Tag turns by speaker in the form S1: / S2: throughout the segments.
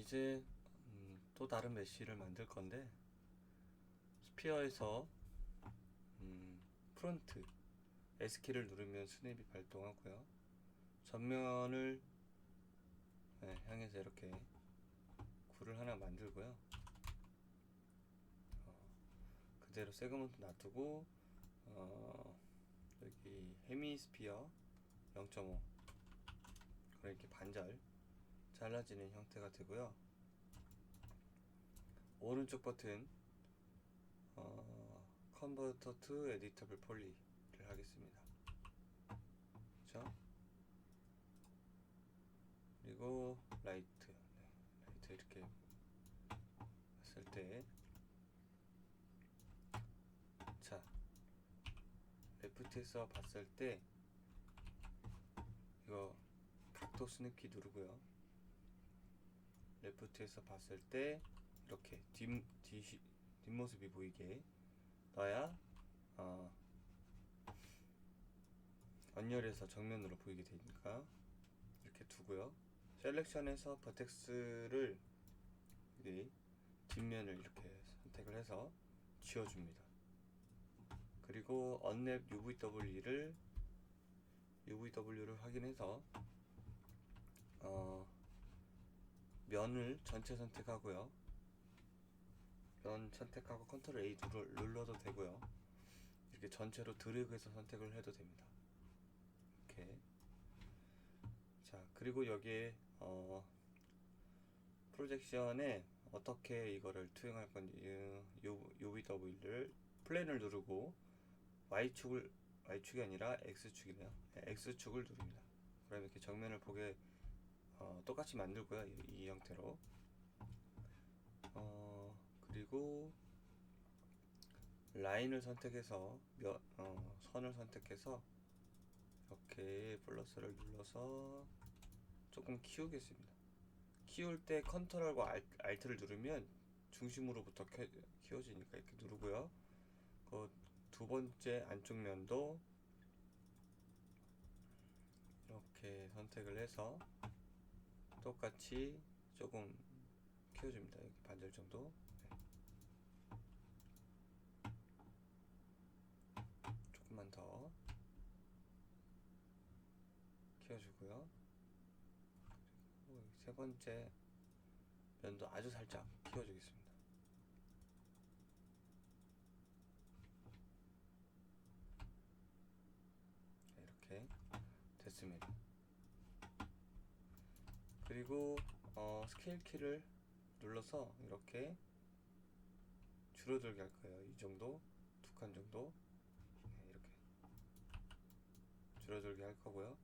S1: 이제 또 다른 메쉬를 만들 건데, 스피어에서 프론트 S키를 누르면 스냅이 발동하고요. 전면을 향해서 이렇게 굴을 하나 만들고요. 그대로 세그먼트 놔두고, 여기 헤미스피어 0.5 이렇게 반절 잘라지는 형태가 되고요. 오른쪽 버튼 컨버터 투 에디터블 폴리를 하겠습니다. 그렇죠? 그리고 라이트, 라이트 이렇게 봤을 때, 자, 레프트에서 봤을 때 이거 각도 스냅키 누르고요. 레프트에서 봤을 때 이렇게 뒷모습이 보이게 놔야 언열에서 정면으로 보이게 되니까 이렇게 두고요. 셀렉션에서 버텍스를 뒷면을 이렇게 선택을 해서 지워줍니다. 그리고 언랩 UVW를 확인해서 면을 전체 선택하고요. 면 선택하고 컨트롤 A 눌러도 되고요. 이렇게 전체로 드래그해서 선택을 해도 됩니다. 이렇게. 자, 그리고 여기에 프로젝션에 어떻게 이거를 투영할 건지 UVW를 플랜을 누르고 Y축이 아니라 X축이네요. X축을 누릅니다. 그럼 이렇게 정면을 보게 똑같이 만들고요. 이 형태로. 그리고 라인을 선택해서 선을 선택해서 이렇게 플러스를 눌러서 조금 키우겠습니다. 키울 때 컨트롤과 알트를 누르면 중심으로부터 키워지니까 이렇게 누르고요. 그 두 번째 안쪽 면도 이렇게 선택을 해서 똑같이 조금 키워줍니다. 여기 반절 정도. 조금만 더 키워주고요. 그리고 세 번째 면도 아주 살짝 키워주겠습니다. 이렇게 됐습니다. 그리고 스케일 키를 눌러서 이렇게 줄어들게 할 거예요. 이 정도, 두 칸 정도 이렇게 줄어들게 할 거고요.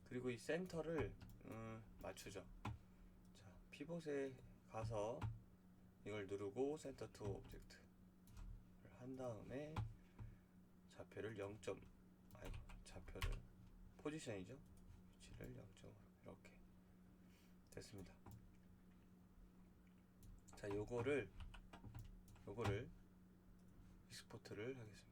S1: 그리고 이 센터를 맞추죠. 자, 피봇에 가서 이걸 누르고 센터 투 오브젝트를 한 다음에 좌표를 0. 좌표를 포지션이죠. 위치를 0.5 이렇게 됐습니다. 자, 요거를 익스포트를 하겠습니다.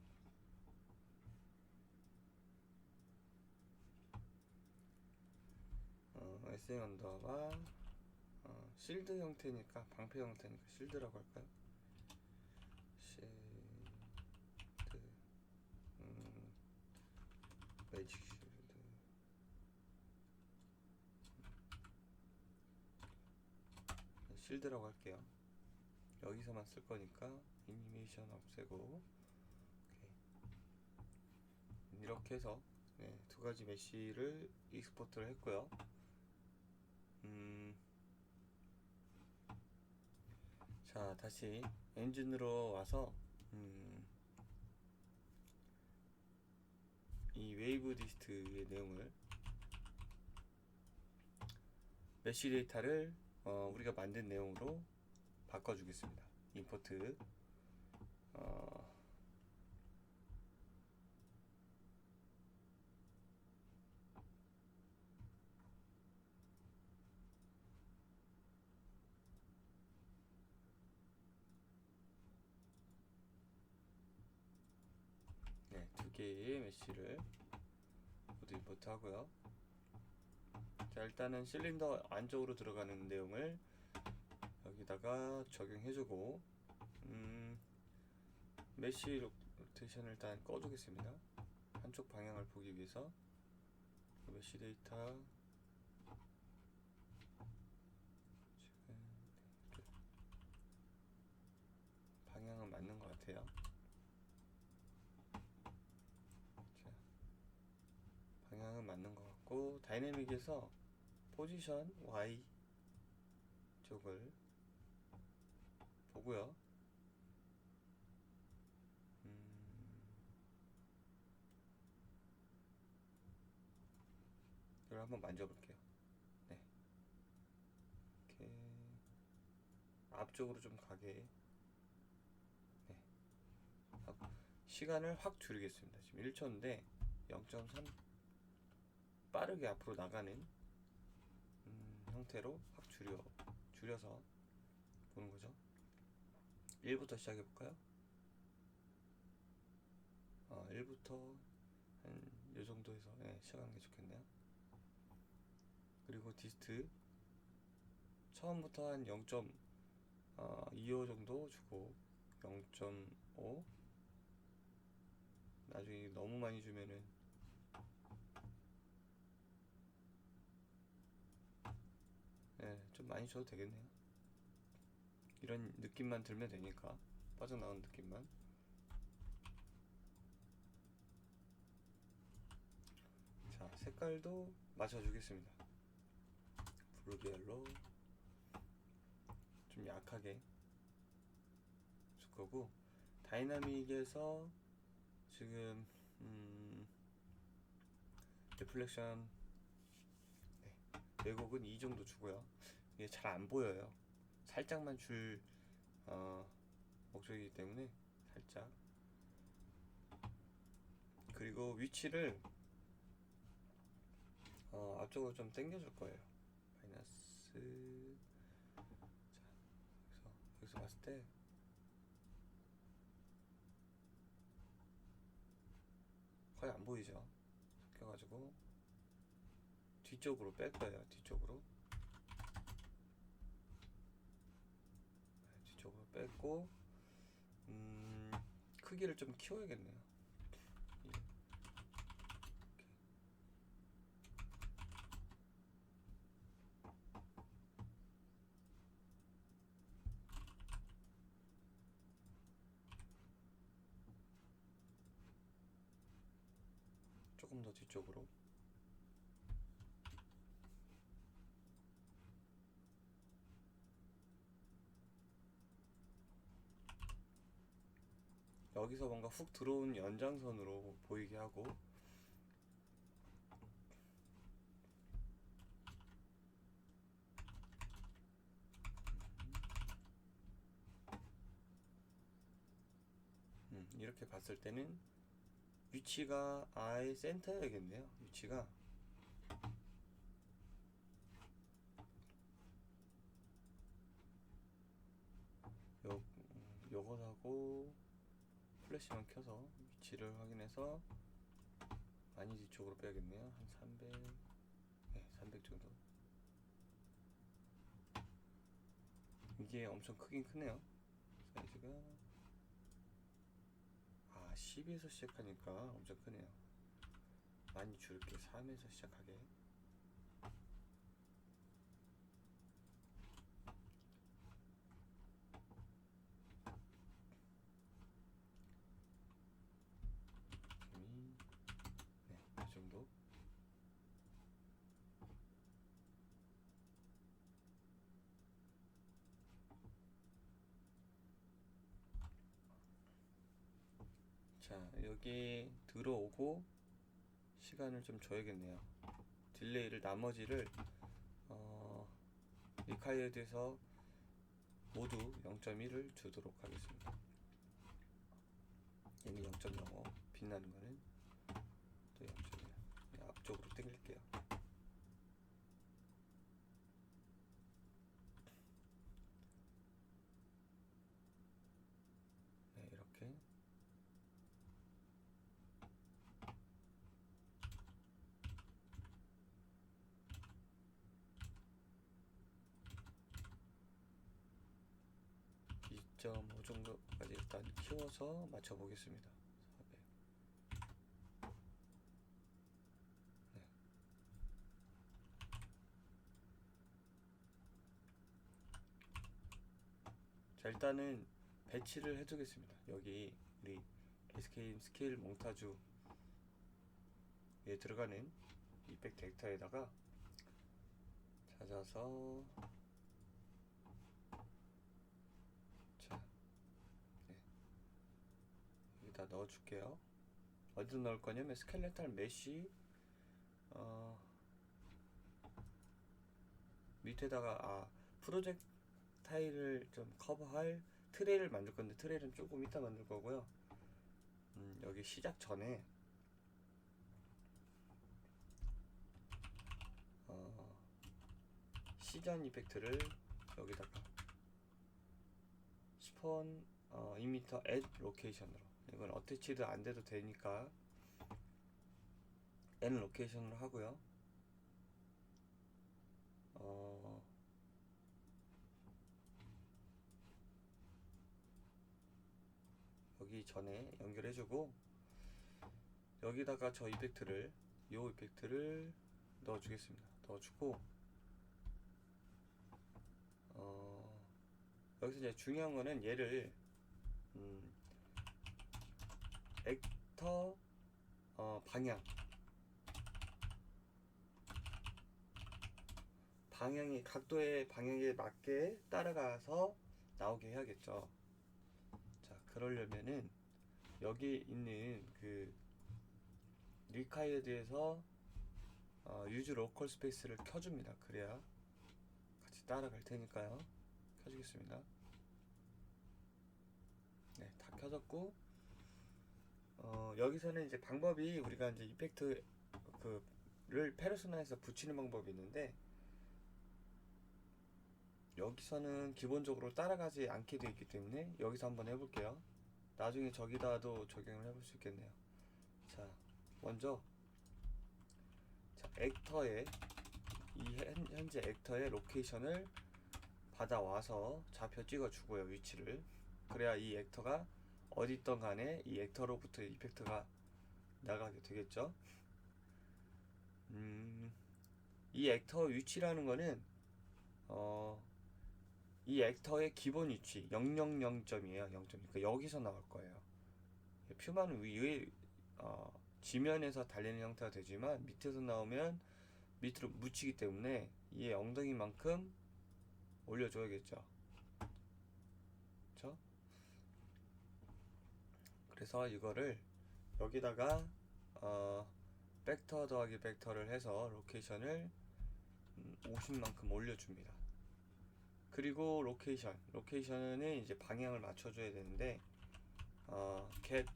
S1: SN 언더가 실드 형태니까, 방패 형태니까 실드라고 할까요? 실드 매직 실드 실드라고 할게요. 여기서만 쓸 거니까 애니메이션 없애고 이렇게 해서 두 가지 메쉬를 익스포트를 했고요. 자, 다시 엔진으로 와서 이 웨이브 디스트의 내용을, 메쉬 데이터를 우리가 만든 내용으로 바꿔주겠습니다. 임포트 두 개의 메쉬를 모두 임포트 하고요. 자, 일단은 실린더 안쪽으로 들어가는 내용을 여기다가 적용해주고 메쉬 로테이션을 일단 꺼두겠습니다. 한쪽 방향을 보기 위해서 메쉬 데이터 지금 방향은 맞는 것 같아요. 자, 방향은 맞는 것 같고 다이내믹에서 포지션 Y 쪽을 보고요. 이걸 한번 만져볼게요. 네, 이렇게 앞쪽으로 좀 가게. 네, 시간을 확 줄이겠습니다. 지금 1초인데 0.3 빠르게 앞으로 나가는 형태로 확 줄여서 보는 거죠. 1부터 시작해 볼까요? 1부터 한 요 정도에서 시작하는 게 좋겠네요. 그리고 디스트 처음부터 한 0.25 정도 주고 0.5 나중에 너무 많이 주면은 좀 많이 줘도 되겠네요. 이런 느낌만 들면 되니까 빠져나온 느낌만. 자, 색깔도 맞춰주겠습니다. 블루 계열로 좀 약하게 줄 거고 다이나믹에서 지금 리플렉션 왜곡은 이 정도 주고요. 이게 잘 안 보여요. 살짝만 줄 목적이기 때문에 살짝. 그리고 위치를 앞쪽으로 좀 당겨줄 거예요. 마이너스. 자, 여기서 봤을 때 거의 안 보이죠? 섞여가지고 뒤쪽으로 뺄 거예요. 뒤쪽으로 뺐고 크기를 좀 키워야겠네요. 조금 더 뒤쪽으로. 여기서 뭔가 훅 들어온 연장선으로 보이게 하고 이렇게 봤을 때는 위치가 아예 센터여야겠네요. 위치가 요것하고 플래시만 켜서 위치를 확인해서 많이 뒤쪽으로 빼야겠네요. 한 300, 300 정도. 이게 엄청 크긴 크네요. 사이즈가 10에서 시작하니까 엄청 크네요. 많이 줄게. 3에서 시작하게. 이 정도. 자, 여기 들어오고 시간을 좀 줘야겠네요. 딜레이를 나머지를 리콰이어드에서 모두 0.1을 주도록 하겠습니다. 얘는 0.05, 빛나는 거는 또 0.1. 앞쪽으로 당길게요. 네, 이렇게. 2.5 정도까지 일단 키워서 맞춰 보겠습니다. 400. 네. 자, 일단은 배치를 해두겠습니다. 여기 우리 SK임 스케일 몽타주에 들어가는 이펙트 벡터에다가 찾아서, 자, 네. 여기다 넣어줄게요. 어디다 넣을 거냐면 스켈레탈 메쉬 밑에다가 프로젝타일을 좀 커버할 트레이를 만들 건데, 트레이는 조금 이따 만들 거고요. 여기 시작 전에 시전 이펙트를 여기다가 스폰 이미터 앳 로케이션으로, 이건 어태치드 안 돼도 되니까 앳 로케이션으로 하고요. 여기 전에 연결해주고, 여기다가 저 이펙트를, 요 이펙트를 넣어주겠습니다. 넣어주고, 여기서 이제 중요한 거는 얘를 액터 방향이, 각도의 방향에 맞게 따라가서 나오게 해야겠죠. 자, 그러려면은 여기 있는 그 리콰이어드에서 유즈 로컬 스페이스를 켜줍니다. 그래야 같이 따라갈 테니까요. 켜주겠습니다. 네, 다 켜졌고, 여기서는 이제 방법이, 우리가 이제 이펙트 를 페르소나에서 붙이는 방법이 있는데, 여기서는 기본적으로 따라가지 않게 되어 있기 때문에 여기서 한번 해볼게요. 나중에 저기다도 적용을 해볼 수 있겠네요. 자, 먼저, 자, 액터에, 현재 액터의 로케이션을 받아와서 좌표 찍어주고요, 위치를. 그래야 이 액터가 어디 있던 간에 이 액터로부터 이펙트가 나가게 되겠죠. 이 액터 위치라는 거는 이 액터의 기본 위치 000점이에요. 0점. 그러니까 여기서 나올 거예요. 퓨만 위에 지면에서 달리는 형태가 되지만 밑에서 나오면 밑으로 묻히기 때문에 이 엉덩이만큼 올려줘야겠죠. 그렇죠? 그래서 이거를 여기다가 벡터 더하기 벡터를 해서 로케이션을 50만큼 올려줍니다. 그리고 로케이션은 이제 방향을 맞춰줘야 되는데, get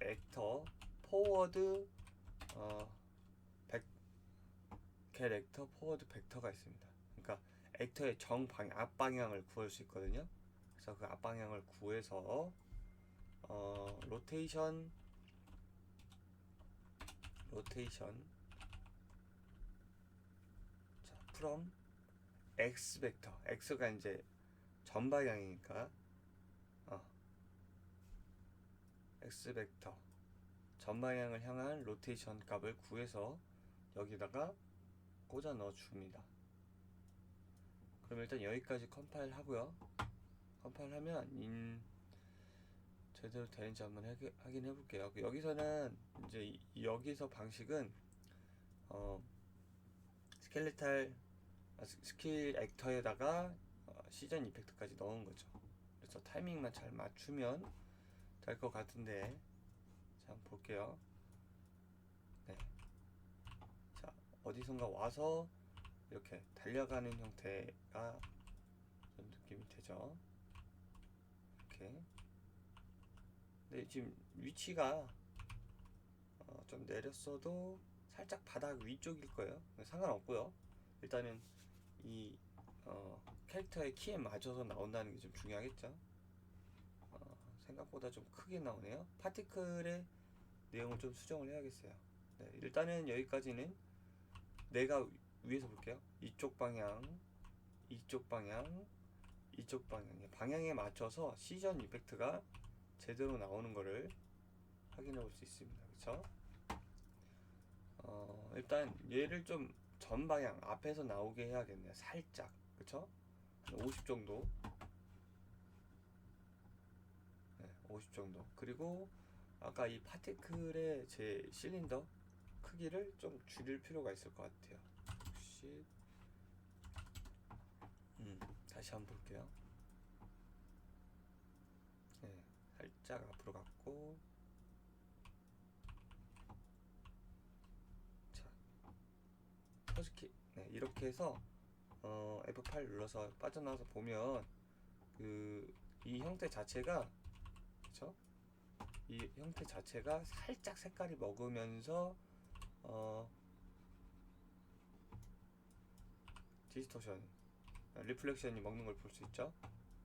S1: 액터 포워드 get 액터 포워드 벡터가 있습니다. 그러니까 액터의 앞방향을 구할 수 있거든요. 그래서 그 앞방향을 구해서 로테이션 자, from x 벡터, x가 이제 전방향이니까 x 벡터 전방향을 향한 로테이션 값을 구해서 여기다가 꽂아 넣어 줍니다. 그럼 일단 여기까지 컴파일 하고요. 컴파일 하면 제대로 되는지 한번 확인해 볼게요. 여기서는 이제 여기서 방식은 스킬 액터에다가 시전 이펙트까지 넣은 거죠. 그래서 타이밍만 잘 맞추면 될 것 같은데, 자, 한번 볼게요. 네. 자, 어디선가 와서 이렇게 달려가는 형태가 좀 느낌이 되죠. 이렇게. 근데 지금 위치가 좀 내렸어도 살짝 바닥 위쪽일 거예요. 상관없고요. 일단은 이 캐릭터의 키에 맞춰서 나온다는 게 좀 중요하겠죠. 생각보다 좀 크게 나오네요. 파티클의 내용을 좀 수정을 해야겠어요. 네, 일단은 여기까지는 내가 위에서 볼게요. 이쪽 방향, 이쪽 방향에 맞춰서 시전 이펙트가 제대로 나오는 거를 확인해 볼 수 있습니다. 그쵸? 일단 얘를 좀 전방향 앞에서 나오게 해야겠네요. 살짝. 그쵸? 한 50 정도. 네, 50 정도. 그리고 아까 이 파티클의 제 실린더 크기를 좀 줄일 필요가 있을 것 같아요. 60. 다시 한번 볼게요. 네, 살짝 앞으로 갔고, 자, 터치키. 네, 이렇게 해서 F8 눌러서 빠져나와서 보면 이 형태 자체가, 그쵸? 이 형태 자체가 살짝 색깔이 먹으면서 디스토션, 리플렉션이 먹는 걸 볼 수 있죠.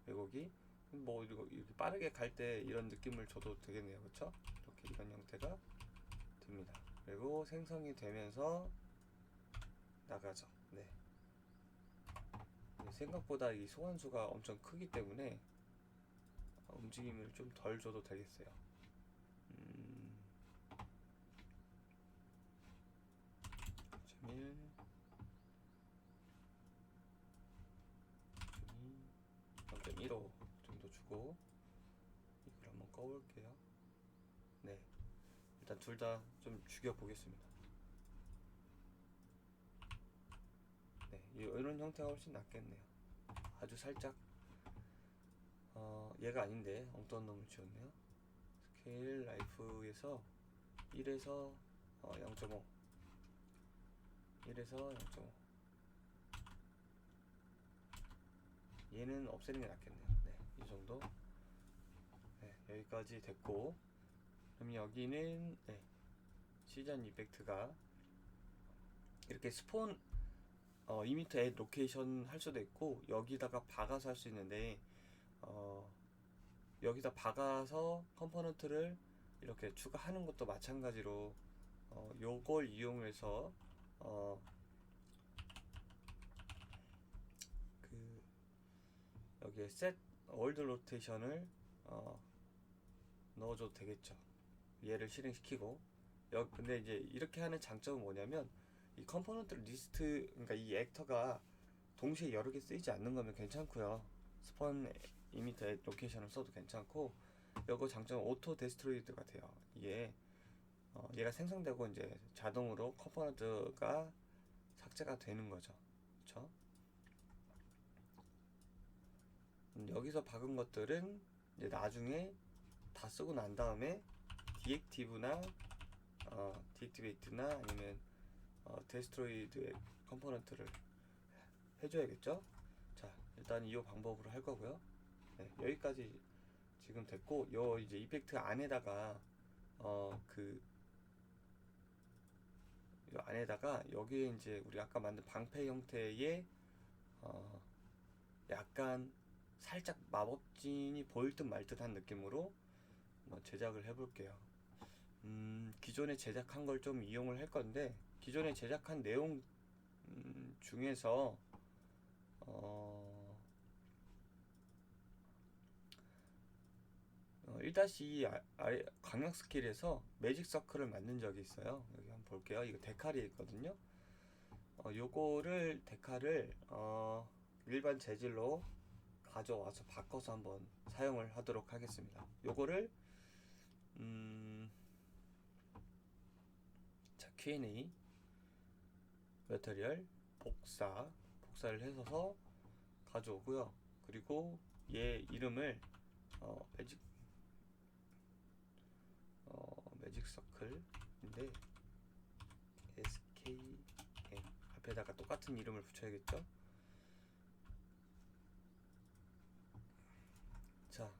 S1: 왜곡이 뭐 이렇게 빠르게 갈 때 이런 느낌을 줘도 되겠네요. 그쵸? 이렇게 이런 형태가 됩니다. 그리고 생성이 되면서 나가죠. 네. 생각보다 이 소환수가 엄청 크기 때문에 움직임을 좀 덜 줘도 되겠어요. 0.1, 0.15 정도 주고 이걸 한번 꺼볼게요. 네, 일단 둘 다 좀 죽여 보겠습니다. 네, 이런 형태가 훨씬 낫겠네요. 아주 살짝 얘가 아닌데 엉뚱한 놈을 지웠네요. 스케일 라이프에서 1에서 0.5 1에서 0.5 얘는 없애는 게 낫겠네요. 네, 이 정도. 네, 여기까지 됐고, 그럼 여기는 네, 시전 이펙트가 이렇게 스폰 이미터 앱 로케이션 할 수도 있고 여기다가 박아서 할 수 있는데 여기다 박아서 컴포넌트를 이렇게 추가하는 것도 마찬가지로 요걸 이용해서 여기에 셋 월드 로테이션을 넣어줘도 되겠죠. 얘를 실행시키고 근데 이제 이렇게 하는 장점은 뭐냐면 이 컴포넌트 리스트, 그러니까 이 액터가 동시에 여러 개 쓰이지 않는 거면 괜찮고요. 스폰 이미터 로케이션을 써도 괜찮고, 요거 장점은 오토 데스트로이드가 돼요. 이게 얘가 생성되고 이제 자동으로 컴포넌트가 삭제가 되는 거죠. 그쵸? 여기서 박은 것들은 이제 나중에 다 쓰고 난 다음에 디액티브나 디액티베이트나 아니면 데스트로이드의 컴포넌트를 해줘야겠죠. 자, 일단 이 방법으로 할 거고요. 네, 여기까지 지금 됐고, 요 이제 이펙트 안에다가 요 안에다가 여기에 이제 우리 아까 만든 방패 형태의 약간 살짝 마법진이 보일 듯 말 듯한 느낌으로 제작을 해볼게요. 기존에 제작한 걸 좀 이용을 할 건데, 기존에 제작한 내용 중에서 1-2 아래 강력 스킬에서 매직 서클을 만든 적이 있어요. 여기 한번 볼게요. 이거 데칼이 있거든요. 요거를 데칼을 일반 재질로 가져와서 바꿔서 한번 사용을 하도록 하겠습니다. 요거를 자, Q&A 매터리얼 복사를 해서 가져오고요. 그리고 얘 이름을 매직 서클인데 SKN 앞에다가 똑같은 이름을 붙여야겠죠. 자,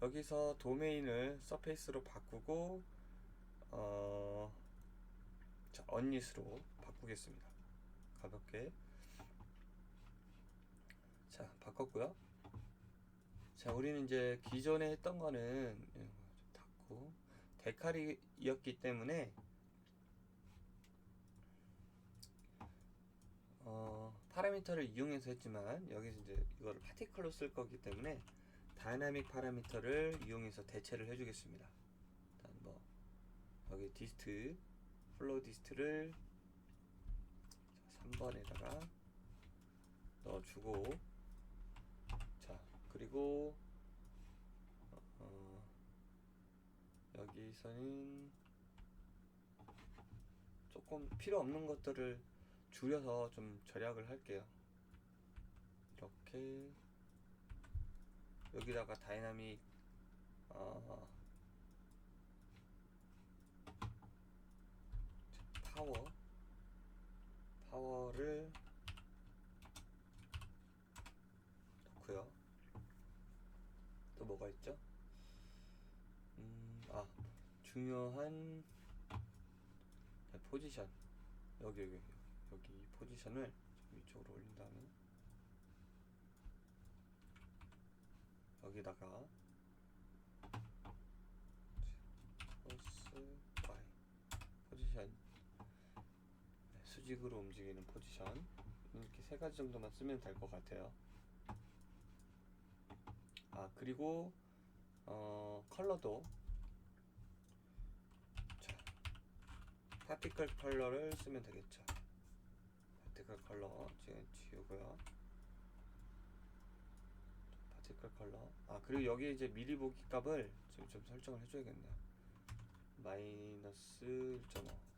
S1: 여기서 도메인을 서페이스로 바꾸고 자, 언닛으로 바꾸겠습니다. 가볍게. 자, 바꿨고요. 자, 우리는 이제 기존에 했던 거는 좀 닫고 데칼이었기 때문에 파라미터를 이용해서 했지만 여기서 이제 이거를 파티클로 쓸 거기 때문에 다이나믹 파라미터를 이용해서 대체를 해주겠습니다. 일단 뭐 여기 디스트 플로우 디스트를 3번에다가 넣어주고, 자 그리고 여기서는 조금 필요 없는 것들을 줄여서 좀 절약을 할게요. 이렇게 여기다가 다이나믹 파워를 넣고요. 또 뭐가 있죠? 중요한 포지션, 여기 포지션을 좀 위쪽으로 올린 다음에 여기다가 플러스 Y 포지션, 수직으로 움직이는 포지션, 이렇게 세 가지 정도만 쓰면 될 것 같아요. 그리고 컬러도 파티클 컬러를 쓰면 되겠죠. 파티클 컬러 지금 지우고요. 파티클 컬러. 그리고 여기 이제 미리 보기 값을 지금 좀 설정을 해줘야겠네요. 마이너스 1.5.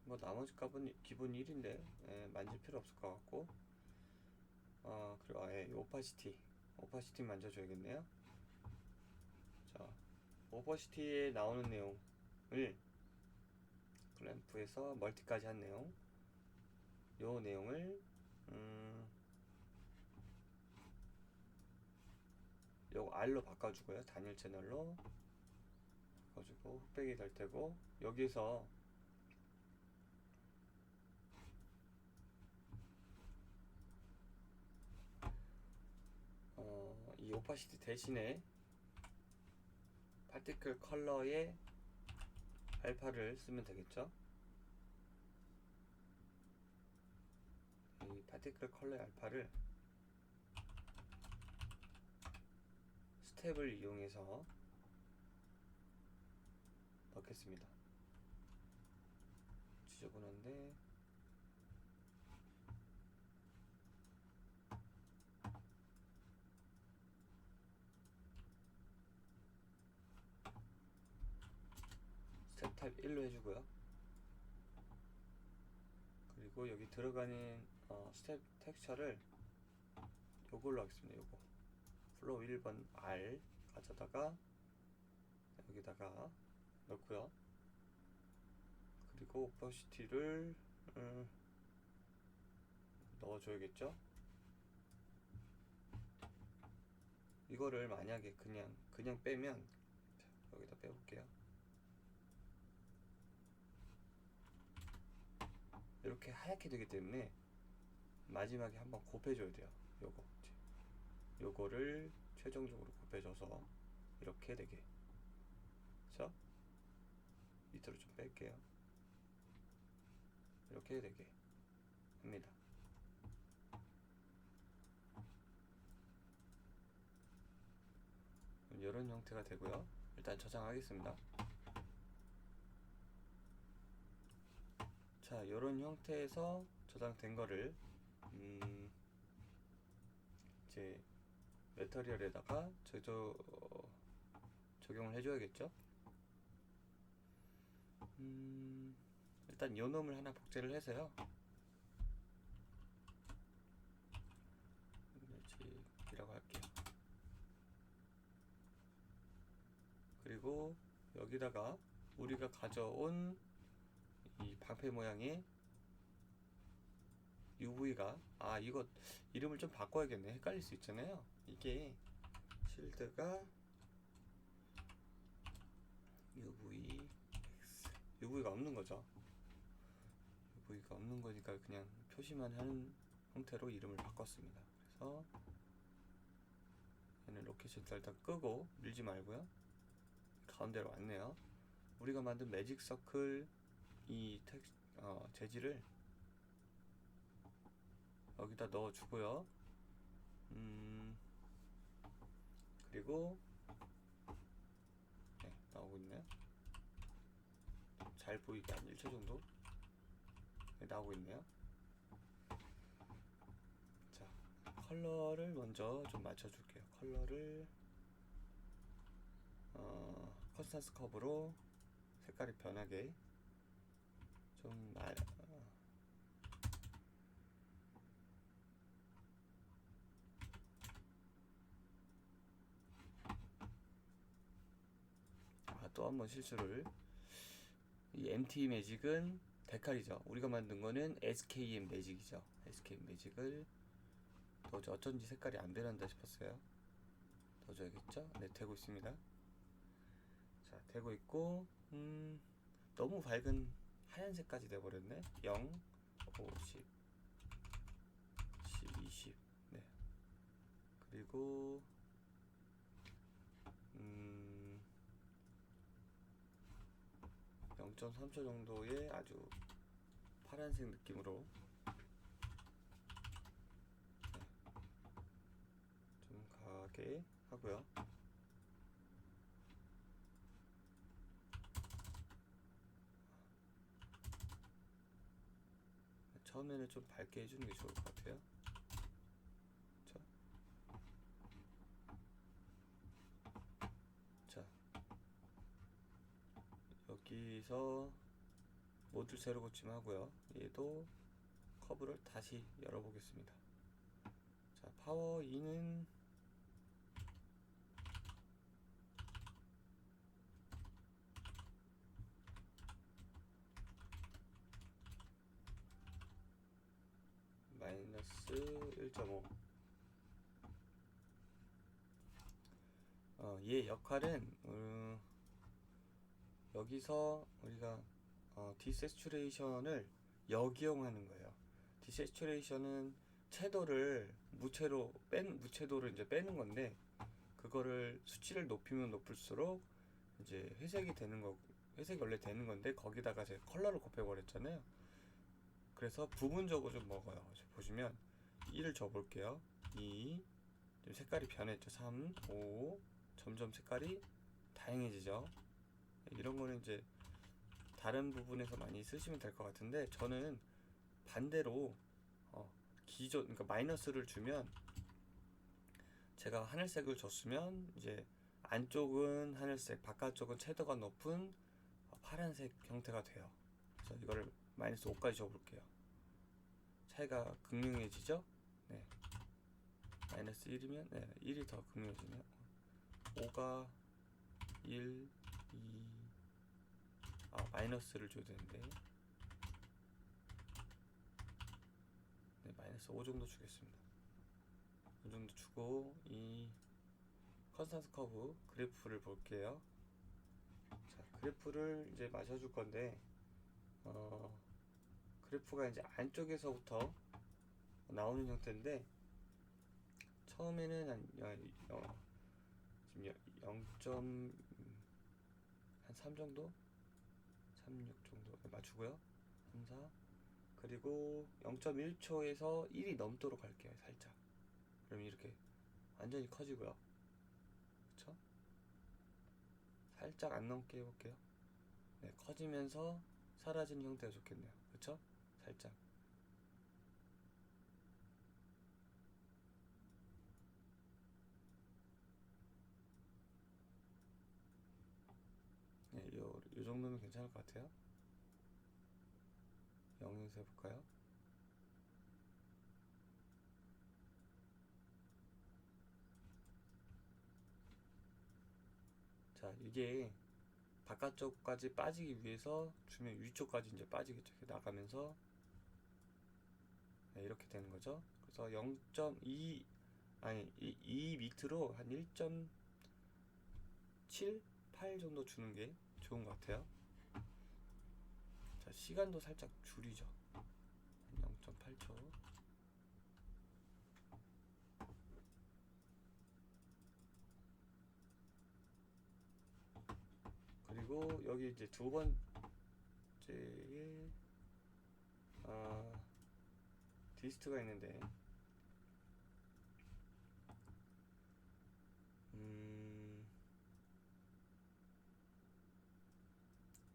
S1: 뭐 나머지 값은 기본 1인데 만질 필요 없을 것 같고, 그리고 이 오파시티 만져줘야겠네요. 자, 오퍼시티에 나오는 내용을 클램프에서 멀티까지 한 내용, 요 내용을 요 R로 바꿔주고요. 단일 채널로 바꿔주고 흑백이 될 테고, 여기서 이 오파시티 대신에 파티클 컬러의 알파를 쓰면 되겠죠. 이 파티클 컬러의 알파를 스텝을 이용해서 넣겠습니다. 지저분한데 스텝 타입 1로 해주고요. 그리고 여기 들어가는 스텝 텍스처를 요걸로 하겠습니다. 요거 플로우 1번 R 가져다가 여기다가 넣고요. 그리고 오퍼시티를 넣어줘야겠죠. 이거를 만약에 그냥 빼면, 여기다 빼볼게요. 이렇게 하얗게 되기 때문에 마지막에 한번 곱해줘야 돼요. 요거를 최종적으로 곱해줘서 이렇게 되게. 그래서 밑으로 좀 뺄게요. 이렇게 되게 합니다. 이런 형태가 되고요. 일단 저장하겠습니다. 자, 이런 형태에서 저장된 거를 이제 매터리얼에다가 적용을 해줘야겠죠. 일단 요 놈을 하나 복제를 해서요. 이라고 할게요. 그리고 여기다가 우리가 가져온 이 방패 모양의 UV가, 이거 이름을 좀 바꿔야겠네. 헷갈릴 수 있잖아요. 이게 실드가 UV가 없는 거죠. UV가 없는 거니까 그냥 표시만 하는 형태로 이름을 바꿨습니다. 그래서 얘는 로케이션 일단 끄고 밀지 말고요. 가운데로 왔네요. 우리가 만든 매직 서클 이 재질을 여기다 넣어주고요. 그리고 네, 나오고 있네요. 잘 보이게 한 1초 정도 네, 나오고 있네요. 자, 컬러를 먼저 좀 맞춰줄게요. 컬러를 컨스탄스 커브로 색깔이 변하게 좀 또 한 번 실수를. 이 MT 매직은 데칼이죠. 우리가 만든 거는 SKM 매직이죠. SKM 매직을 어쩐지 색깔이 안 변한다 싶었어요. 넣어줘야겠죠? 네, 되고 있습니다. 자, 되고 있고 너무 밝은 하얀색까지 돼버렸네. 0, 50, 10, 20. 네. 그리고 0.3초 정도의 아주 파란색 느낌으로 좀 강하게 하고요. 처음에는 좀 밝게 해주는 게 좋을 것 같아요. 그쵸? 자, 여기서 모듈 새로 고침하고요. 얘도 커브를 다시 열어보겠습니다. 자, 파워 2는 마이너스 1.5. 얘 역할은 여기서 우리가 디세츄레이션을 역이용하는 거예요. 디세츄레이션은 채도를 무채도를 이제 빼는 건데, 그거를 수치를 높이면 높을수록 이제 회색이 되는 거, 회색이 원래 되는 건데 거기다가 제가 컬러를 곱해버렸잖아요. 그래서 부분적으로 좀 먹어요. 보시면 1을 줘볼게요. 2, 색깔이 변했죠. 3, 5, 점점 색깔이 다양해지죠. 이런 거는 이제 다른 부분에서 많이 쓰시면 될 것 같은데, 저는 반대로 그러니까 마이너스를 주면, 제가 하늘색을 줬으면 이제 안쪽은 하늘색, 바깥쪽은 채도가 높은 파란색 형태가 돼요. 그래서 이거를 마이너스 5까지 줘볼게요. 차이가 극명해지죠? 네. 마이너스 1이면 1이 더 극명해지네요. 5가 1, 2, 마이너스를 줘야 되는데, 네, 마이너스 5 정도 주겠습니다. 이 정도 주고, 이 컨스탄스 커브 그래프를 볼게요. 자, 그래프를 이제 맞춰줄 건데, 그래프가 이제 안쪽에서부터 나오는 형태인데, 처음에는 지금 0.3 정도? 36 정도 맞추고요. 3, 4. 그리고 0.1초에서 1이 넘도록 할게요. 살짝. 그럼 이렇게 완전히 커지고요. 그쵸? 살짝 안 넘게 해볼게요. 네, 커지면서 사라지는 형태가 좋겠네요. 그쵸? 살짝. 네, 요 정도면 괜찮을 것 같아요. 0에서 해볼까요? 자, 이게 바깥쪽까지 빠지기 위해서 주면 위쪽까지 이제 빠지겠죠. 이렇게 나가면서 네, 이렇게 되는 거죠. 그래서 0.2 이 밑으로 한 1.7, 8 정도 주는 게 좋은 것 같아요. 자, 시간도 살짝 줄이죠. 0.8초. 그리고 여기 이제 두 번째에 디스트가 있는데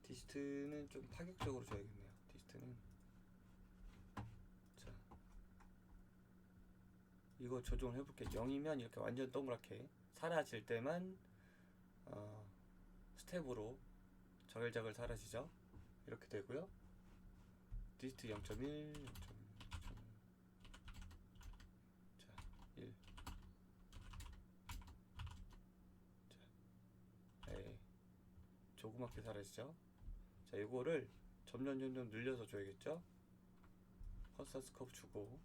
S1: 디스트는 좀 파격적으로 줘야겠네요. 디스트는 자 이거 조정을 해볼게요. 0이면 이렇게 완전 동그랗게 사라질 때만 스텝으로 자글자글 사라지죠. 이렇게 되고요. 디스트 0.1, 0.1, 자 1, 자 조그맣게 사라지죠. 자 이거를 점점 늘려서 줘야겠죠. 커서스 커브 주고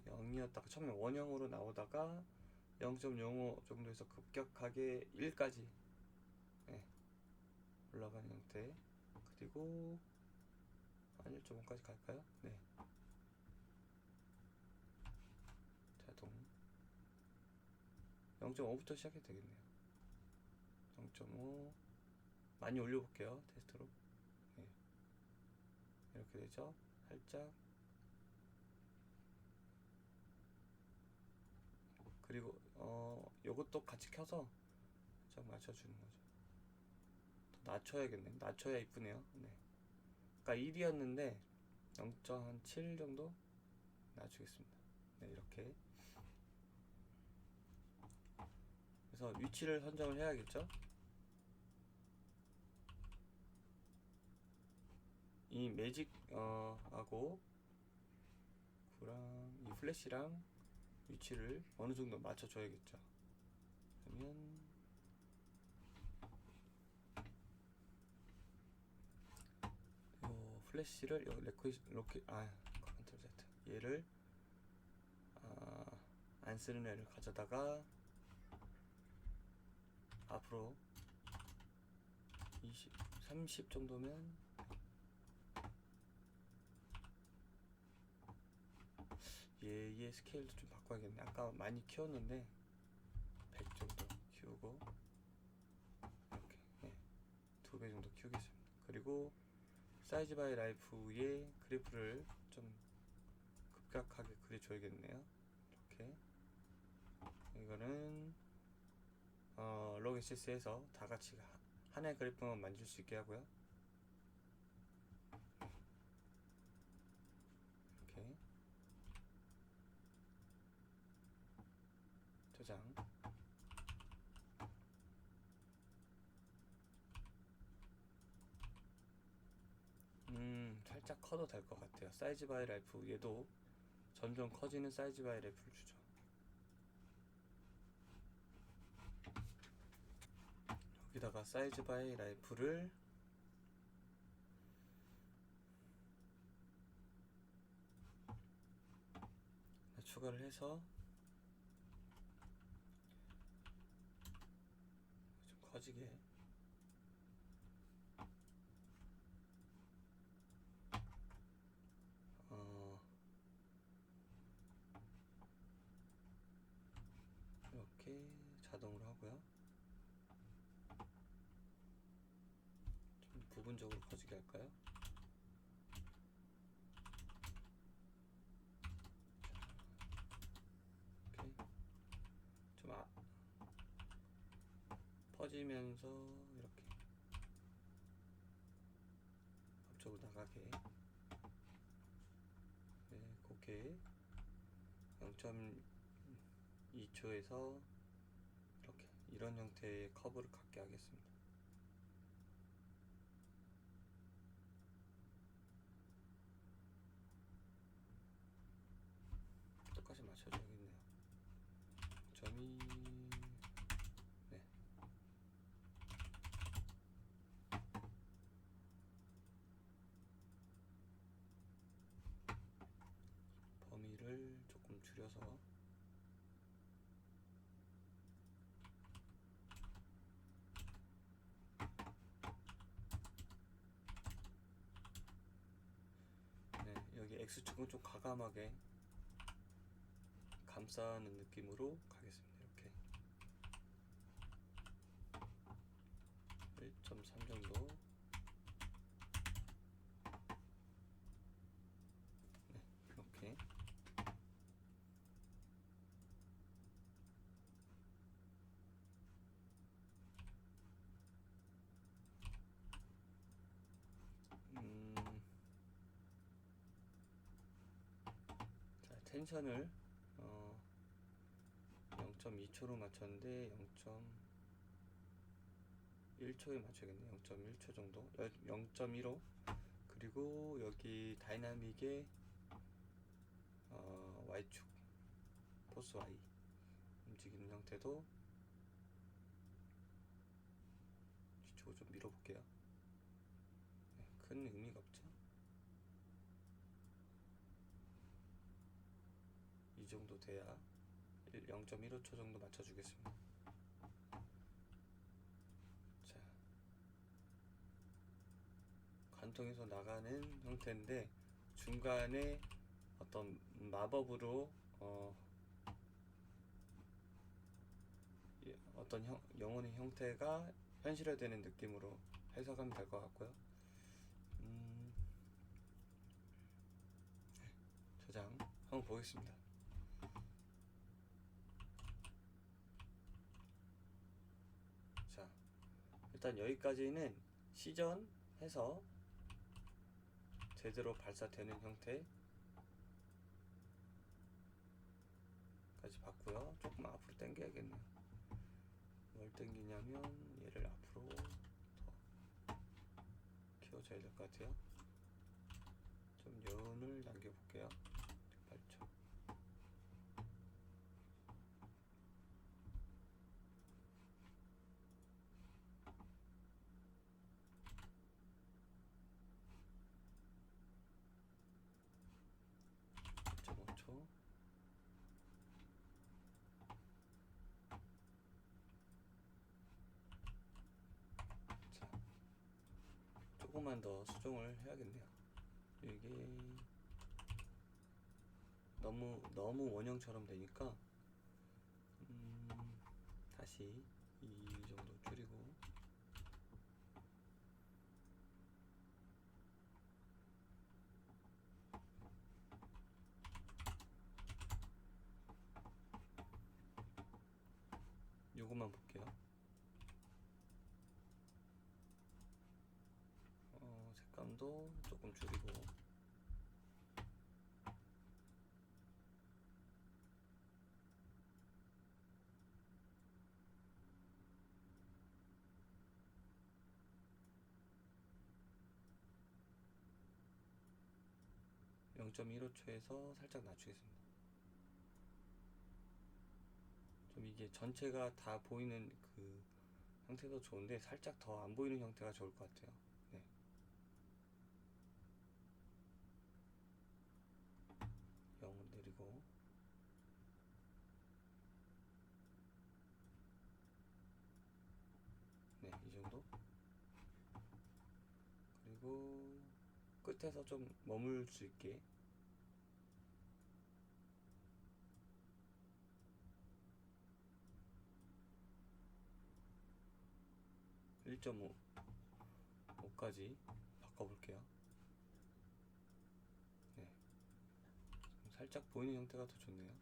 S1: 0이었다가 처음에 원형으로 나오다가 0.05 정도에서 급격하게 1까지 올라가는 형태. 그리고 한 1.5까지 갈까요? 네. 자동 0.5부터 시작해도 되겠네요. 0.5 많이 올려볼게요. 테스트로. 네. 이렇게 되죠. 살짝. 그리고 요것도 같이 켜서 딱 맞춰주는 거죠. 더 낮춰야겠네. 낮춰야 이쁘네요. 네. 아까 1이었는데 0.7 정도 낮추겠습니다. 네, 이렇게. 그래서 위치를 선정을 해야겠죠. 이 매직 하고 구랑 이 플래시랑 위치를 어느 정도 맞춰줘야겠죠. 그러면 요 플래시를 요 컨트롤 Z 얘를 안 쓰는 애를 가져다가 앞으로 20, 30 정도면 얘의 스케일도 좀 바꿔야겠네. 아까 많이 키웠는데 100 정도 키우고 이렇게 2배 정도 키우겠습니다. 그리고 사이즈 바이 라이프의 그래프를 좀 급격하게 그려줘야겠네요. 이렇게 이거는 logSS에서 다 같이 하나의 그래프만 만들 수 있게 하고요. 이렇게 저장. 살짝 커도 될 것 같아요. 사이즈 바이 라이프 얘도 점점 커지는 사이즈 바이 라이프를 주죠. 여기다가 사이즈 바이 라이프를 추가를 해서 좀 커지게 이렇게 자동으로 하고요. 좀 부분적으로 커지게 할까요? 이렇게 좀 퍼지면서 이렇게 앞쪽으로 나가게. 네, 그렇게 0.2초에서 이렇게 이런 형태의 커브를 갖게 하겠습니다. 똑같이 맞춰줘야겠네요. 0.2 네. 범위를 조금 줄여서 네, 여기 X축은 좀 과감하게 감싸는 느낌으로 가겠습니다. 이렇게 1.3 정도. 네, 이렇게. 자, 텐션을 0.2초로 맞췄는데 0.1초에 맞춰야겠네요. 0.1초 정도, 0.15. 그리고 여기 다이나믹의 Y축, 포스 Y 움직이는 형태도 뒤쪽으로 좀 밀어볼게요. 네, 큰 의미가 없죠. 이 정도 돼야 0.15초 정도 맞춰주겠습니다. 자, 관통해서 나가는 형태인데 중간에 어떤 마법으로 어떤 영혼의 형태가 현실화되는 느낌으로 해석하면 될 것 같고요. 저장 한번 보겠습니다. 자, 일단 여기까지는 시전해서 제대로 발사되는 형태까지 봤고요. 조금 앞으로 당겨야겠네요. 뭘 당기냐면 얘를 앞으로 더 키워줘야 될 것 같아요. 좀 여운을 남겨볼게요. 8초. 자, 조금만 더 수정을 해야겠네요. 이게 너무 원형처럼 되니까 다시 이 정도 줄이고. 요것만 볼게요. 색감도 조금 줄이고. (0.15초에서) 살짝 낮추겠습니다. 좀 이게 전체가 다 보이는 그 형태도 좋은데 살짝 더 안 보이는 형태가 좋을 것 같아요. 네. 0 내리고. 네, 이 정도. 그리고 끝에서 좀 머물 수 있게. 1.5까지 바꿔볼게요. 네, 좀 살짝 보이는 형태가 더 좋네요.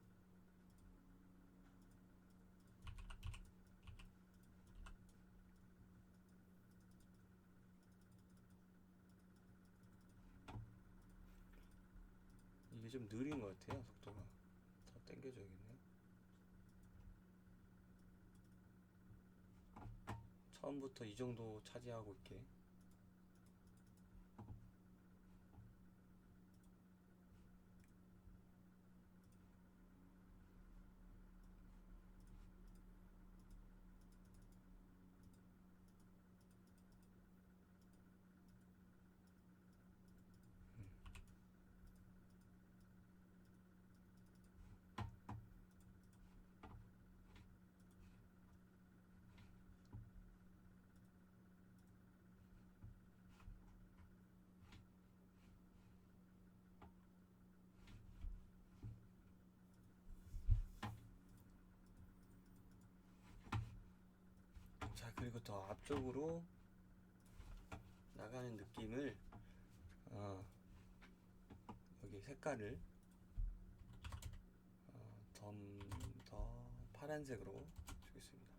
S1: 이게 좀 느린 것 같아요. 속도가 더 당겨줘야겠네요. 처음부터 이 정도 차지하고 있게. 자, 그리고 더 앞쪽으로 나가는 느낌을 여기 색깔을 좀 더 파란색으로 주겠습니다.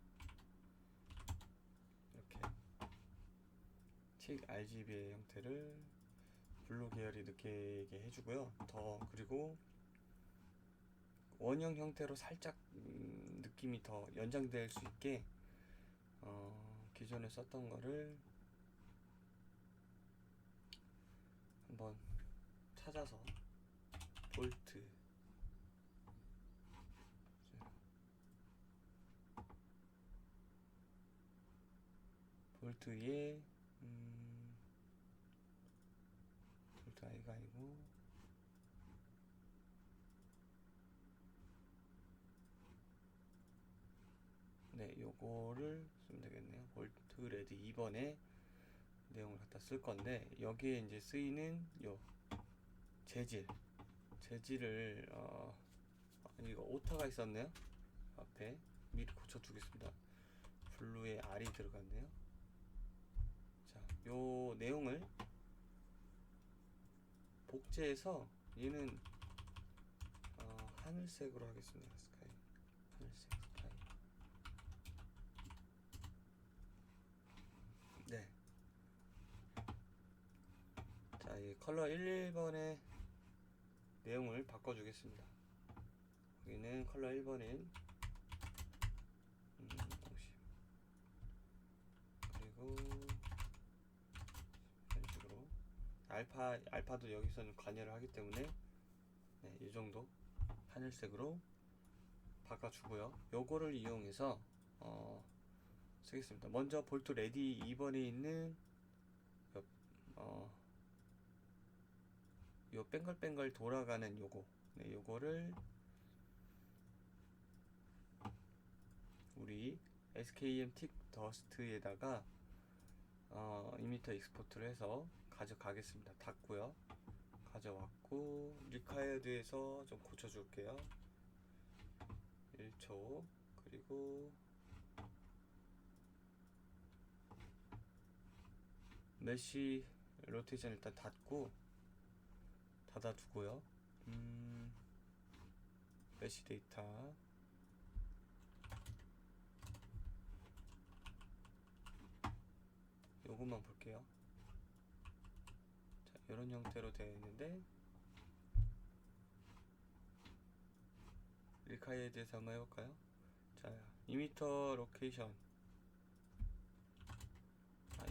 S1: 이렇게 틱 RGB의 형태를 블루 계열이 느끼게 해주고요. 그리고 원형 형태로 살짝 느낌이 더 연장될 수 있게 기존에 썼던 거를 한번 찾아서 볼트에 볼트 I가 아니고 네, 요거를 쓰면 되겠네요. 볼트 레드 2번에 내용을 갖다 쓸 건데, 여기에 이제 쓰이는 요 재질을 이거 오타가 있었네요. 앞에 미리 고쳐 두겠습니다. 블루에 R이 들어갔네요. 자, 요 내용을 복제해서 얘는 하늘색으로 하겠습니다. 하늘색 스카이. 네. 자, 이 컬러 1번의 내용을 바꿔주겠습니다. 여기는 컬러 1번인 50. 그리고 이런 식으로 알파도 여기서는 관여를 하기 때문에 네, 이 정도 하늘색으로 바꿔주고요. 요거를 이용해서 쓰겠습니다. 먼저 볼트 레디 2번에 있는 요 뱅글뱅글 돌아가는 요거, 네, 요거를 우리 SKM 틱 더스트에다가 이미터 익스포트를 해서 가져가겠습니다. 닫고요. 가져왔고 리콰이어드에서 좀 고쳐줄게요. 1초. 그리고 메쉬 로테이션 일단 닫아두고요. 메쉬 데이터 요것만 볼게요. 자, 이런 형태로 되어 있는데 리카이드에서 한번 해볼까요? 자, 이미터 로케이션,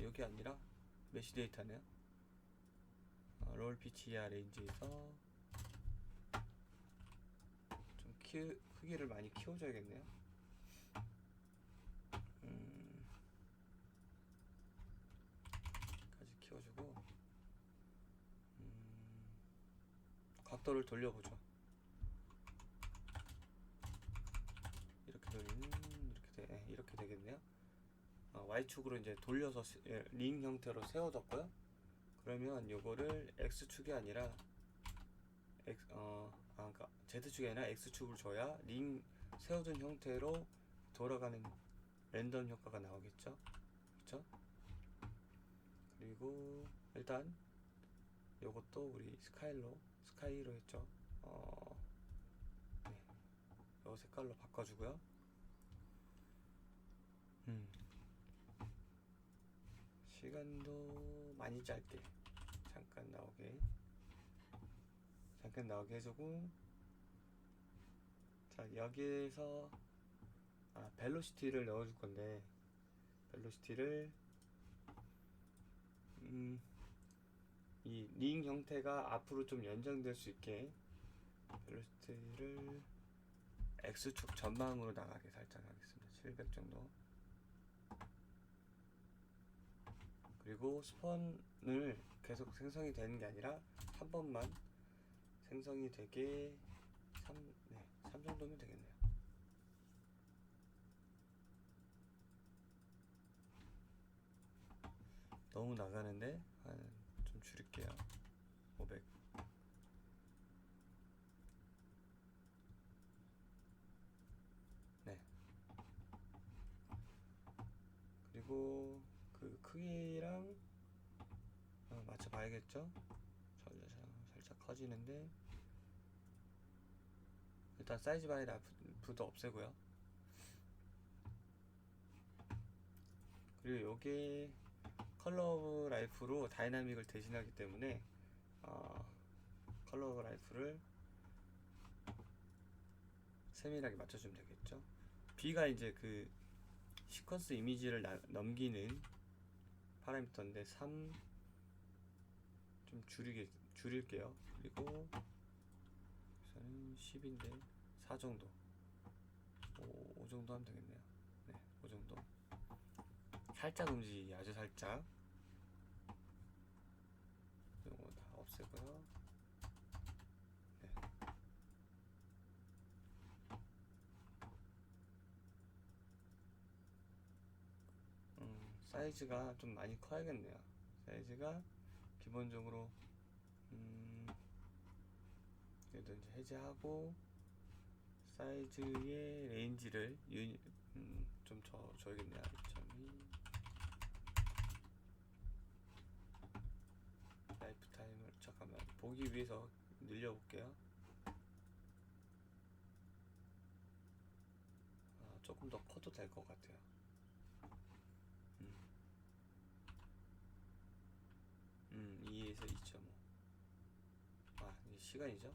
S1: 여기 아니라 메쉬 데이터네요. 롤 PCR 레인지에서 좀 크기를 많이 키워줘야겠네요. 까지 키워주고 각도를 돌려보죠. 이렇게 되겠네요. Y축으로 이제 돌려서 링 형태로 세워뒀고요. 그러면 요거를 X축이 아니라 그러니까 Z축이 아니라 X축을 줘야 링 세워둔 형태로 돌아가는 랜덤 효과가 나오겠죠. 그렇죠? 그리고 일단 요것도 우리 스카이로 했죠. 네, 요 색깔로 바꿔주고요. 시간도 많이 짧게 잠깐 나오게 해주고, 자, 여기에서 벨로시티를 넣어줄 건데, 벨로시티를 이 링 형태가 앞으로 좀 연장될 수 있게 벨로시티를 X축 전방으로 나가게 살짝 하겠습니다. 700 정도. 그리고 스폰을 계속 생성이 되는 게 아니라 한 번만 생성이 되게 3 정도면 되겠네요. 너무 나가는데 좀 줄일게요. 500. 네. 크기랑 맞춰봐야겠죠. 살짝 커지는데 일단 사이즈 바이 라프도 없애고요. 그리고 요게 컬러 오브 라이프로 다이나믹을 대신하기 때문에 컬러 오브 라이프를 세밀하게 맞춰주면 되겠죠. B가 이제 그 시퀀스 이미지를 넘기는 파라미터인데 3 좀 줄일게요. 그리고 여기서는 10인데 4 정도 5 정도 하면 되겠네요. 네, 5 정도. 살짝 움직이기, 아주 살짝. 이거 다 없애고요. 네. 사이즈가 좀 많이 커야겠네요. 사이즈가 기본적으로 그래도 이제 해제하고 사이즈의 레인지를 좀 줘야겠네요. 2.2 라이프 타임을 잠깐만 보기 위해서 늘려볼게요. 조금 더 커도 될 것 같아요. 2에서 2.5. 이게 시간이죠.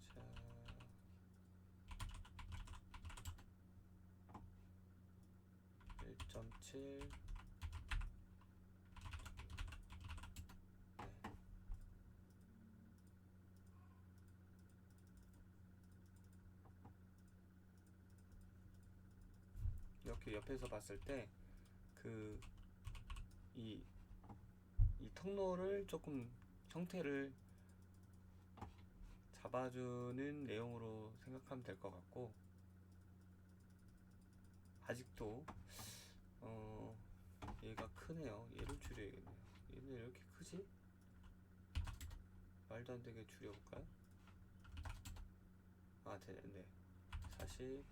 S1: 자, 1.7. 네. 이렇게 옆에서 봤을 때 이 통로를 조금 형태를 잡아주는 내용으로 생각하면 될 것 같고, 아직도 얘가 크네요. 얘를 줄여야겠네요. 얘는 왜 이렇게 크지? 말도 안 되게 줄여볼까요? 네. 40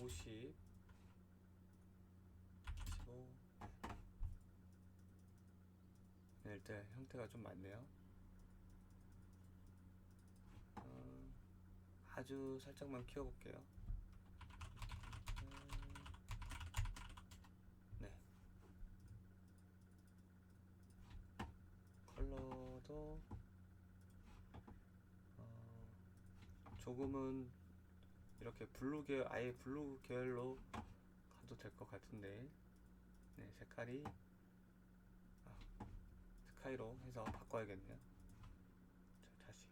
S1: 50 15. 네, 일단 형태가 좀 많네요. 아주 살짝만 키워볼게요. 네. 컬러도 조금은 이렇게 블루 계열, 아예 블루 계열로 가도 될 것 같은데, 네, 색깔이 스카이로 해서 바꿔야겠네요. 자, 다시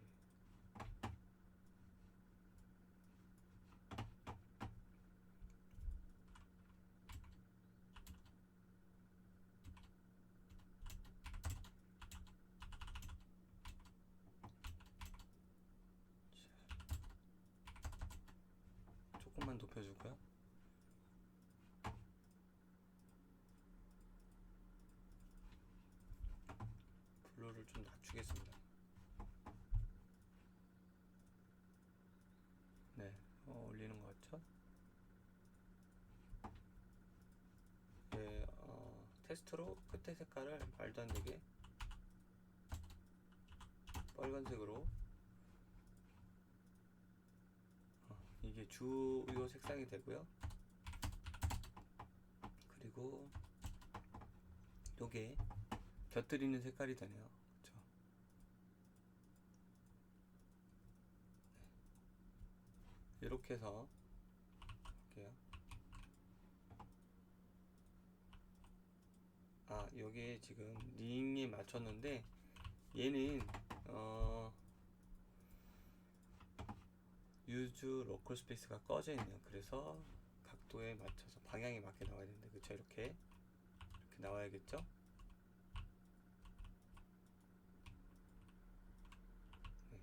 S1: 조금만 높여줄까요? 블루를 좀 낮추겠습니다. 네, 올리는 것 같죠? 네, 테스트로 끝에 색깔을 말도 안 되게 빨간색으로, 이게 주요 색상이 되고요. 그리고 요게 곁들이는 색깔이 되네요. 그쵸? 네. 이렇게 해서 할게요. 여기 지금 링에 맞췄는데 얘는 유즈 로컬 스페이스가 꺼져 있네요. 그래서 각도에 맞춰서 방향에 맞게 나와야 되는데, 그쵸? 이렇게 나와야겠죠? 네.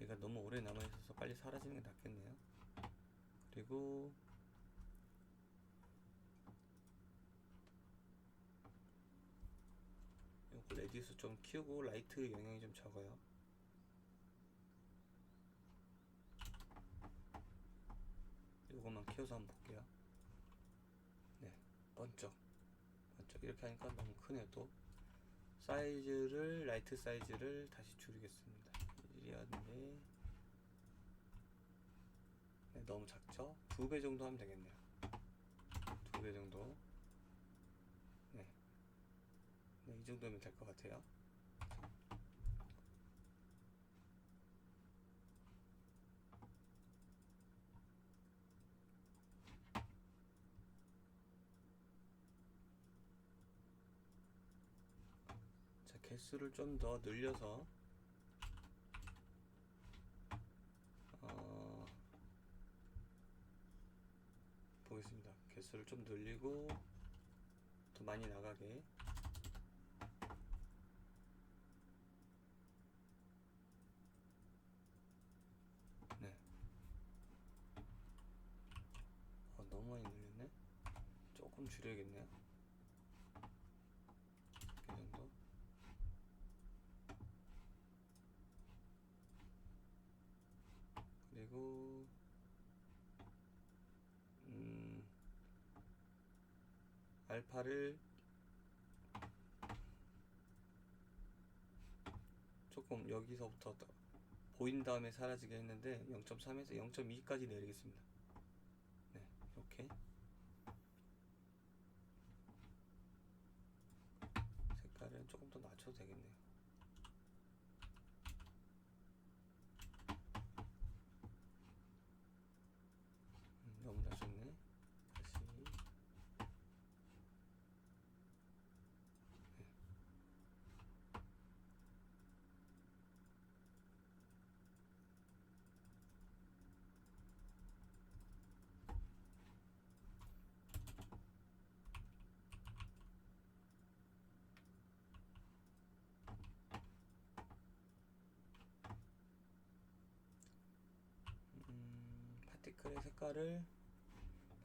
S1: 얘가 너무 오래 남아있어서 빨리 사라지는 게 낫겠네요. 그리고 레디우스 좀 키우고 라이트 영향이 좀 적어요. 요것만 키워서 한번 볼게요. 네, 번쩍 이렇게 하니까 너무 크네요. 또 사이즈를, 라이트 사이즈를 다시 줄이겠습니다. 1이었는데 네, 너무 작죠? 2배 정도 하면 되겠네요. 2배 정도. 네, 이 정도면 될 것 같아요. 자, 개수를 좀 더 늘려서 보겠습니다. 개수를 좀 늘리고 더 많이 나가게. 네. 너무 많이 늘렸네. 조금 줄여야겠네요. 이 정도. 그리고 알파를 조금 여기서부터 보인 다음에 사라지게 했는데 0.3에서 0.2까지 내리겠습니다. 네, 이렇게 색깔은 조금 더 낮춰도 되겠네요. 너무 낮췄네. 다시. 네.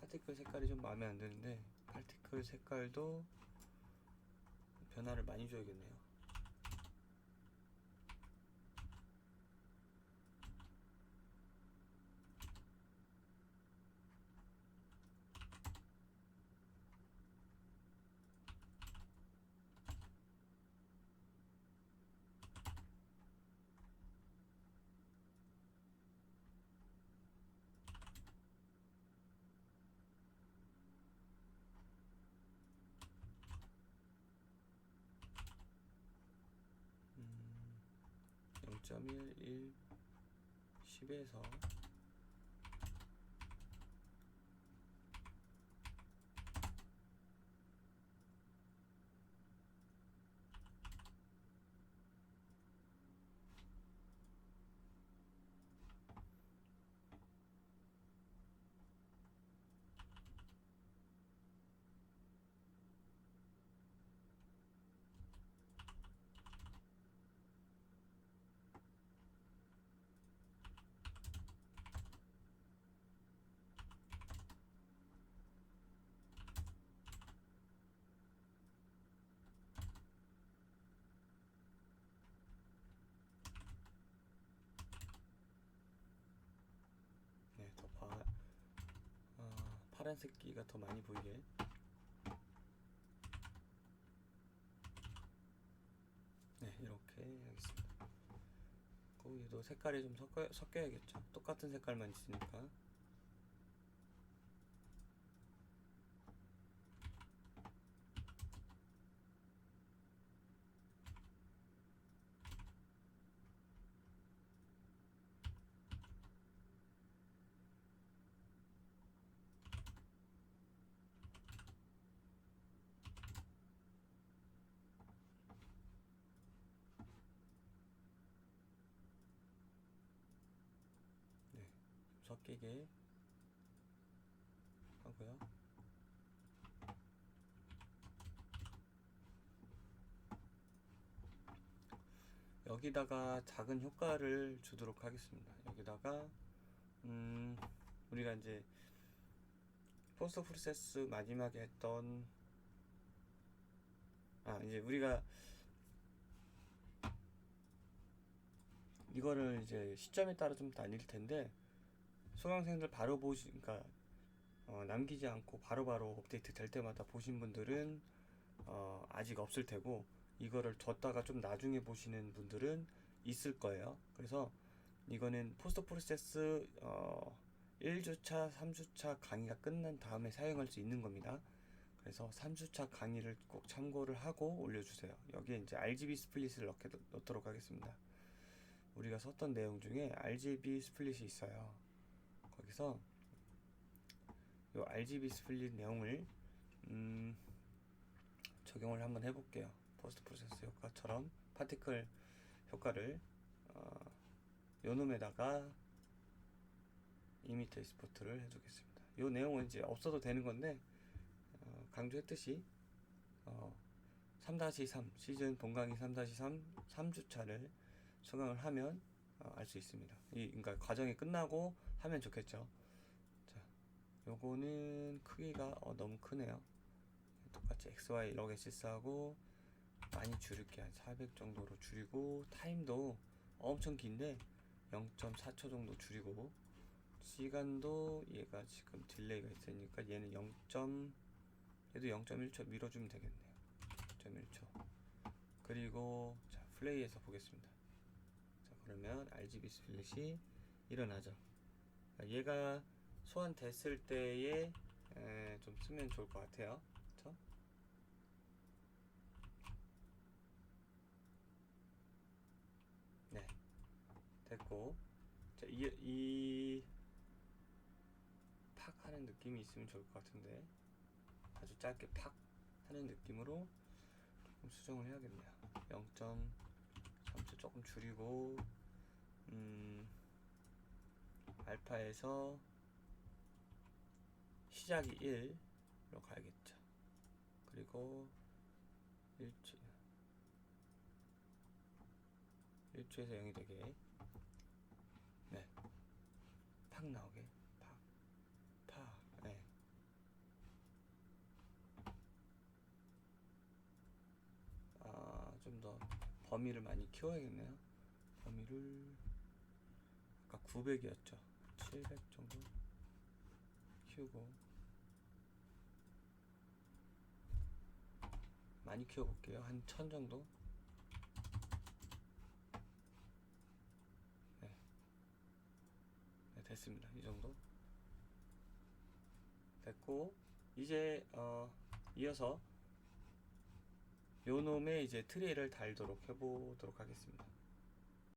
S1: 파티클 색깔이 좀 마음에 안 드는데 파티클 색깔도 변화를 많이 줘야겠네요. 음, 0.1, 1, 10에서 네, 더 파란색기가 더 많이 보이게. 네, 이렇게 하겠습니다. 거기도 색깔이 좀 섞여야겠죠. 똑같은 색깔만 있으니까. 네, 좀 섞이게 하고요. 여기다가 작은 효과를 주도록 하겠습니다. 여기다가 우리가 이제 포스트 프로세스 마지막에 했던 이제 우리가 이거를 이제 시점에 따라 좀 나뉠 텐데, 수강생들 바로 그러니까 남기지 않고 바로바로 업데이트 될 때마다 보신 분들은 아직 없을 테고, 이거를 뒀다가 좀 나중에 보시는 분들은 있을 거예요. 그래서 이거는 포스트 프로세스 1주차, 3주차 강의가 끝난 다음에 사용할 수 있는 겁니다. 그래서 3주차 강의를 꼭 참고를 하고 올려주세요. 여기에 이제 RGB 스플릿을 넣도록 하겠습니다. 우리가 썼던 내용 중에 RGB 스플릿이 있어요. 거기서 이 RGB 스플릿 내용을 적용을 한번 해볼게요. 포스트 프로세스 효과처럼 파티클 효과를 요 놈에다가 이미터 익스포트를 해주겠습니다. 이 내용은 이제 없어도 되는 건데, 강조했듯이 3-3 시즌 본강의 3-3 3주차를 수강을 하면 알 수 있습니다. 그러니까 과정이 끝나고 하면 좋겠죠. 자, 요거는 크기가 너무 크네요. 똑같이 XY log-s하고 많이 줄일게. 한 400 정도로 줄이고, 타임도 엄청 긴데 0.4초 정도 줄이고, 시간도 얘가 지금 딜레이가 있으니까 얘는 얘도 0.1초 밀어주면 되겠네요. 0.1초. 그리고 자, 플레이해서 보겠습니다. 자, 그러면 RGB 스플릿이 일어나죠. 얘가 소환됐을 때에 좀 쓰면 좋을 것 같아요. 그쵸? 네, 됐고, 자, 팍 하는 느낌이 있으면 좋을 것 같은데, 아주 짧게 팍 하는 느낌으로 조금 수정을 해야겠네요. 0.3초 조금 줄이고, 알파에서 시작이 1로 가야겠죠. 그리고 1초에서 0이 되게, 네, 팍 나오게, 네. 좀 더 범위를 많이 키워야겠네요. 범위를 아까 900이었죠. 700 정도 키우고, 많이 키워볼게요. 한 1000 정도. 네, 됐습니다. 이 정도 됐고, 이제 이어서 요 놈의 이제 트레이를 달도록 해보도록 하겠습니다.